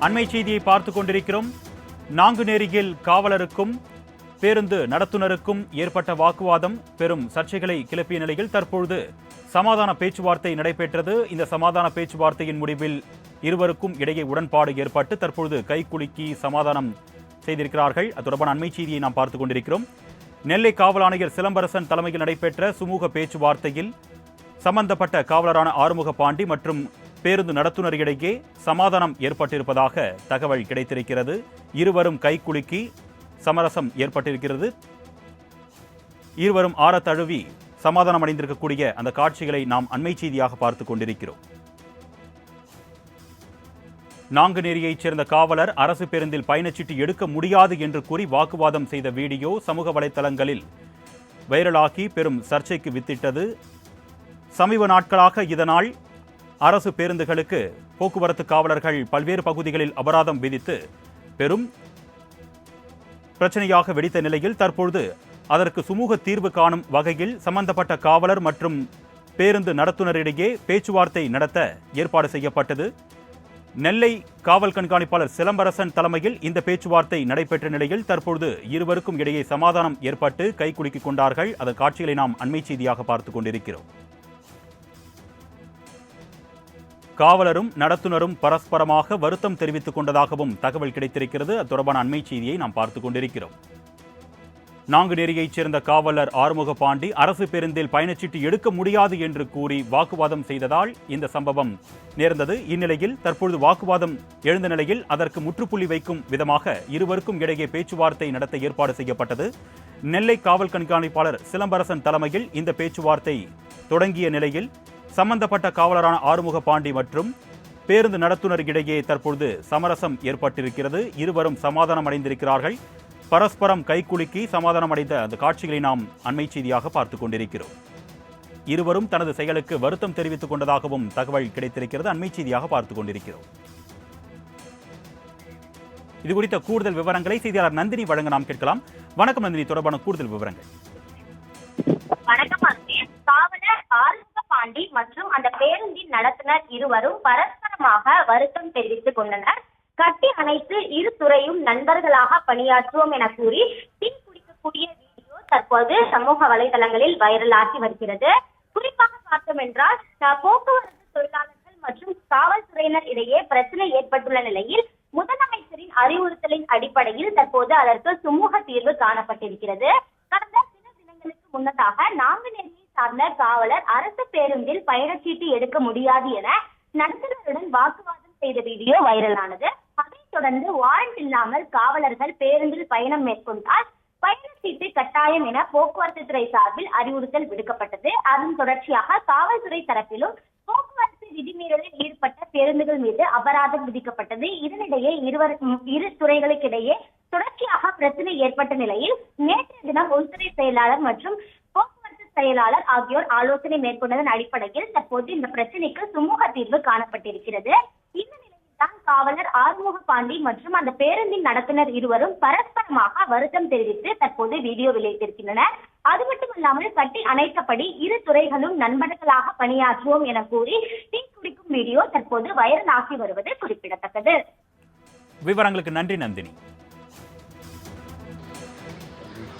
அண்மை செய்தியை பார்த்துக் கொண்டிருக்கிறோம். நாங்குநேரியில் காவலருக்கும் பேருந்து நடத்துனருக்கும் ஏற்பட்ட வாக்குவாதம் பெரும் சர்ச்சைகளை கிளப்பிய நிலையில் தற்பொழுது சமாதான பேச்சுவார்த்தை நடைபெற்றது. இந்த சமாதான பேச்சுவார்த்தையின் முடிவில் இருவருக்கும் இடையே உடன்பாடு ஏற்பட்டு தற்பொழுது கைகுலுக்கி சமாதானம் செய்திருக்கிறார்கள். அது தொடர்பான அண்மை செய்தியை நாம் பார்த்துக் கொண்டிருக்கிறோம். நெல்லை காவல் ஆணையர் சிலம்பரசன் தலைமையில் நடைபெற்ற சுமூக பேச்சுவார்த்தையில் சம்பந்தப்பட்ட காவலரான ஆறுமுக பாண்டி மற்றும் பேருந்து நடத்துனர் இடையே சமாதானம் ஏற்பட்டிருப்பதாக தகவல் கிடைத்திருக்கிறது. இருவரும் கைகுலுக்கி சமரசம் ஏற்பட்டிருக்கிறது. இருவரும் ஆற தழுவி சமாதானம் அடைந்திருக்கக்கூடிய அந்த காட்சிகளை நாம் அண்மை செய்தியாக பார்த்துக் கொண்டிருக்கிறோம். நாங்குநேரியைச் சேர்ந்த காவலர் அரசு பேருந்தில் பயணச்சீட்டு எடுக்க முடியாது என்று கூறி வாக்குவாதம் செய்த வீடியோ சமூக வலைதளங்களில் வைரலாகி பெரும் சர்ச்சைக்கு வித்திட்டது. சமீப நாட்களாக இதனால் அரசு பேருந்துகளுக்கு போக்குவரத்து காவலர்கள் பல்வேறு பகுதிகளில் அபராதம் விதித்து பெரும் பிரச்சனையாக வெடித்த நிலையில் தற்பொழுது அதற்கு சுமூக தீர்வு காணும் வகையில் சம்பந்தப்பட்ட காவலர் மற்றும் பேருந்து நடத்துனரிடையே பேச்சுவார்த்தை நடத்த ஏற்பாடு செய்யப்பட்டது. நெல்லை காவல் கண்காணிப்பாளர் சிலம்பரசன் தலைமையில் இந்த பேச்சுவார்த்தை நடைபெற்ற நிலையில் தற்பொழுது இருவருக்கும் இடையே சமாதானம் ஏற்பட்டு கைகுலுக்கிக் கொண்டார்கள். அதன் காட்சிகளை நாம் அண்மை செய்தியாக பார்த்துக் கொண்டிருக்கிறோம். காவலரும் நடத்துனரும் பரஸ்பரமாக வருத்தம் தெரிவித்துக் கொண்டதாகவும் தகவல் கிடைத்திருக்கிறது. அது தொடர்பான அண்மை செய்தியை நாம் பார்த்துக் கொண்டிருக்கிறோம். நாங்குநேரியைச் சேர்ந்த காவலர் ஆறுமுக பாண்டி அரசு பேருந்தில் பயணச்சீட்டு எடுக்க முடியாது என்று கூறி வாக்குவாதம் செய்ததால் இந்த சம்பவம் நேர்ந்தது. இந்நிலையில் தற்பொழுது வாக்குவாதம் எழுந்த நிலையில் அதற்கு முற்றுப்புள்ளி வைக்கும் விதமாக இருவருக்கும் இடையே பேச்சுவார்த்தை நடத்த ஏற்பாடு செய்யப்பட்டது. நெல்லை காவல் கண்காணிப்பாளர் சிலம்பரசன் தலைமையில் இந்த பேச்சுவார்த்தை தொடங்கிய நிலையில் சம்பந்தப்பட்ட காவலரான ஆறுமுக பாண்டி மற்றும் பேருந்து நடத்துனர் இடையே தற்பொழுது சமரசம் ஏற்பட்டிருக்கிறது. இருவரும் சமாதானம் அடைந்திருக்கிறார்கள். பரஸ்பரம் கைகுலுக்கி சமாதானம் அடைந்த அந்த காட்சிகளை நாம் அண்மை செய்தியாக பார்த்துக் கொண்டிருக்கிறோம். இருவரும் தனது செயலுக்கு வருத்தம் தெரிவித்துக் கொண்டதாகவும் தகவல் கிடைத்திருக்கிறது. அண்மை செய்தியாக பார்த்துக் கொண்டிருக்கிறோம். இதுகுறித்த கூடுதல் விவரங்களை செய்தியாளர் நந்தினி வழங்க நாம் கேட்கலாம். வணக்கம் நந்தினி, தொடர்பான கூடுதல் விவரங்கள். வணக்கம். காவலர் ஆறுமுக பாண்டி மற்றும் அந்த பேருந்தின் நடத்துனர் இருவரும் பரஸ்பரமாக வருத்தம் தெரிவித்துக் கொண்டனர். கட்டி அணைத்து இரு துறையும் நண்பர்களாக பணியாற்றுவோம் என கூறி டீ குடிக்கக்கூடிய வீடியோ தற்போது சமூக வலைதளங்களில் வைரலாகி வருகிறது. குறிப்பாக பார்த்தோம் என்றால் போக்குவரத்து தொழிலாளர்கள் மற்றும் காவல்துறையினர் இடையே பிரச்சனை ஏற்பட்டுள்ள நிலையில் முதலமைச்சரின் அறிவுறுத்தலின் அடிப்படையில் தற்போது அதற்கு சுமூக தீர்வு காணப்பட்டிருக்கிறது. கடந்த சில தினங்களுக்கு முன்னதாக நாங்குநேரியை சார்ந்த காவலர் அரசு பேருந்தில் பயணச்சீட்டு எடுக்க முடியாது என நடத்துனருடன் வாக்குவாதம் செய்த வீடியோ வைரலானது. அதைத் தொடர்ந்து வாரண்ட் இல்லாமல் காவலர்கள் பேருந்தில் பயணம் மேற்கொண்டால் பயணச்சீட்டு கட்டாயம் என போக்குவரத்து துறை சார்பில் அறிவுறுத்தல் விடுக்கப்பட்டது. அதன் தொடர்ச்சியாக காவல்துறை தரப்பிலும் போக்குவரத்து விதிமீறலில் ஈடுபட்ட பேருந்துகள் மீது அபராதம் விதிக்கப்பட்டது. இதனிடையே இரு துறைகளுக்கிடையே தொடர்ச்சியாக பிரச்சனை ஏற்பட்ட நிலையில் நேற்றைய தினம் உள்துறை செயலாளர் மற்றும் போக்குவரத்து செயலாளர் ஆகியோர் ஆலோசனை மேற்கொண்டதன் அடிப்படையில் தற்போது இந்த பிரச்சனைக்கு சுமூக தீர்வு காணப்பட்டிருக்கிறது. இந்த நிலையில்தான் காவலர் ஆறுமுக பாண்டி மற்றும் அந்த பேருந்தின் நடத்துனர் இருவரும் பரஸ்பரமாக வருத்தம் தெரிவித்து தற்போது வீடியோ வெளியிட்டிருக்கின்றனர். அது மட்டுமல்லாமல் கட்டி அணைத்தபடி இரு துறைகளும் நண்பர்களாக பணியாற்றுவோம் என கூறி டீ குடிக்கும் வீடியோ தற்போது வைரலாகி வருவது குறிப்பிடத்தக்கது. விவரங்களுக்கு நன்றி நந்தினி.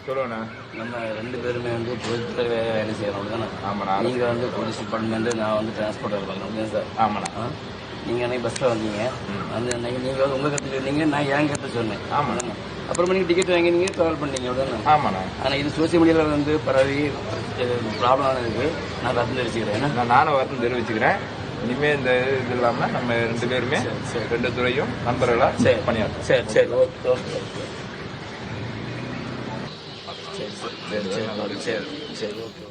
சொல்லுண்ணா, நம்ம ரெண்டு பேருமே வந்து பொதுத்துறை வேலை செய்யறோம் தானே? ஆமாண்ணா. நீங்கள் வந்து போலீஸ் டிபார்ட்மெண்ட், நான் வந்து டிரான்ஸ்போர்ட் இருக்கேன் சார். ஆமாண்ணா. நீங்கள் அன்னைக்கு பஸ்ஸில் வந்தீங்க, வந்து அன்னைக்கு நீங்கள் வந்து உங்கள் கருத்து சொன்னீங்க, நான் என் கருத்து சொன்னேன். ஆமாண்ணா. அப்புறமா நீங்கள் டிக்கெட் வாங்கி நீங்கள் ட்ராவல் பண்ணீங்க தானே? ஆமாண்ணா. ஆனால் இது சோசியல் மீடியாவில் வந்து பரவி ப்ராப்ளம் ஆனதுக்கு நான் வருத்தம் தெரிவிச்சுக்கிறேன். நானும் வருத்தம் தெரிவிச்சுக்கிறேன். இனிமேல் இந்த இது இல்லாமல் நம்ம ரெண்டு பேருமே ரெண்டு துறையும் நண்பர்களாக பணியாற்றும். சரி சரி ஓகே ஓகே சரி சரி சரி சரி சரி ஓகே.